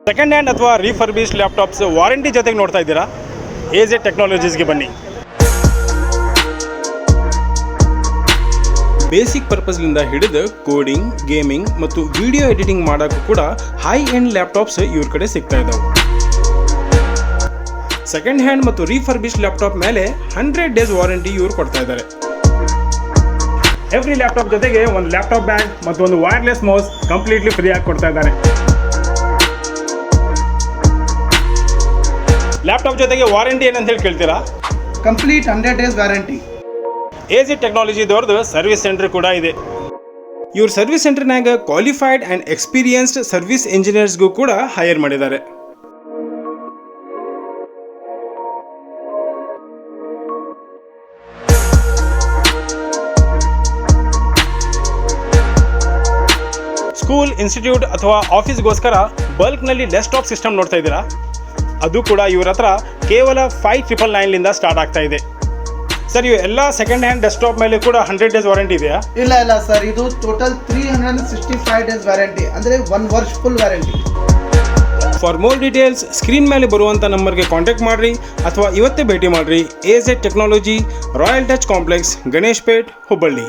Second hand ಅಥವಾ refurbished laptops warranty ಜೊತೆಗೆ ನೋಡ್ತಾ ಇದ್ದೀರಾ? AZ ಟೆಕ್ನಾಲಜೀಸ್ಗೆ ಬನ್ನಿ. ಬೇಸಿಕ್ ಪರ್ಪಸ್ಲಿಂದ ಹಿಡಿದು ಕೋಡಿಂಗ್, ಗೇಮಿಂಗ್ ಮತ್ತು ವಿಡಿಯೋ ಎಡಿಟಿಂಗ್ ಮಾಡೋಕ್ಕೂ ಕೂಡ ಹೈ ಎಂಡ್ ಲ್ಯಾಪ್ಟಾಪ್ಸ್ ಇವ್ರ ಕಡೆ ಸಿಗ್ತಾ ಇದ್ದಾವೆ. ಸೆಕೆಂಡ್ ಹ್ಯಾಂಡ್ ಮತ್ತು ರೀಫರ್ಬಿಶ್ಡ್ ಲ್ಯಾಪ್ಟಾಪ್ ಮೇಲೆ 100 ಡೇಸ್ ವಾರಂಟಿ ಇವ್ರು ಕೊಡ್ತಾ ಇದ್ದಾರೆ. ಎವ್ರಿ ಲ್ಯಾಪ್ಟಾಪ್ ಜೊತೆಗೆ ಒಂದು ಲ್ಯಾಪ್ಟಾಪ್ ಬ್ಯಾಗ್ ಮತ್ತು ಒಂದು ವೈರ್ಲೆಸ್ ಮೌಸ್ ಕಂಪ್ಲೀಟ್ಲಿ ಫ್ರೀ ಆಗಿ ಕೊಡ್ತಾ ಇದ್ದಾರೆ. ಲ್ಯಾಪ್ಟಾಪ್ ಜೊತೆಗೆ ವಾರಂಟಿ ಏನಂತ ಹೇಳಿ ಕೇಳ್ತೀರಾ? Complete 100 days warranty. AZ ಟೆಕ್ನಾಲಜಿದವ್ರದ್ದು ಸರ್ವಿಸ್ ಸೆಂಟರ್ ಕೂಡ ಇದೆ. ಇವ್ರ ಸರ್ವಿಸ್ ಸೆಂಟರ್ನಾಗ ಕ್ವಾಲಿಫೈಡ್ ಆ್ಯಂಡ್ ಎಕ್ಸ್ಪೀರಿಯನ್ಸ್ಡ್ ಸರ್ವಿಸ್ ಇಂಜಿನಿಯರ್ಸ್ಗೂ ಕೂಡ ಹೈಯರ್ ಮಾಡಿದ್ದಾರೆ. ಸ್ಕೂಲ್, ಇನ್ಸ್ಟಿಟ್ಯೂಟ್ ಅಥವಾ ಆಫೀಸ್ಗೋಸ್ಕರ ಬಲ್ಕ್ನಲ್ಲಿ ಡೆಸ್ಕ್ಟಾಪ್ ಸಿಸ್ಟಮ್ ನೋಡ್ತಾ ಇದ್ದೀರಾ? ಅದು ಕೂಡ ಇವ್ರ ಹತ್ರ ಕೇವಲ 5999ಲಿಂದ ಸ್ಟಾರ್ಟ್ ಆಗ್ತಾ ಇದೆ. ಸರ್, ಇವು ಎಲ್ಲ ಸೆಕೆಂಡ್ ಹ್ಯಾಂಡ್ ಡೆಸ್ಕ್ಟಾಪ್ ಮೇಲೆ ಕೂಡ 100 ಡೇಸ್ ವಾರಂಟಿ ಇದೆಯಾ? ಇಲ್ಲ ಸರ್, ಇದು ಟೋಟಲ್ 365 ಡೇಸ್ ವ್ಯಾರಂಟಿ, ಅಂದರೆ 1 ವರ್ಷ full warranty. For more details screen ಮೇಲೆ ಬರುವಂಥ ನಂಬರ್ಗೆ ಕಾಂಟ್ಯಾಕ್ಟ್ ಮಾಡಿರಿ ಅಥವಾ ಇವತ್ತೇ ಭೇಟಿ ಮಾಡಿರಿ. AZ technology, royal touch complex, Ganesh plate, Hubballi.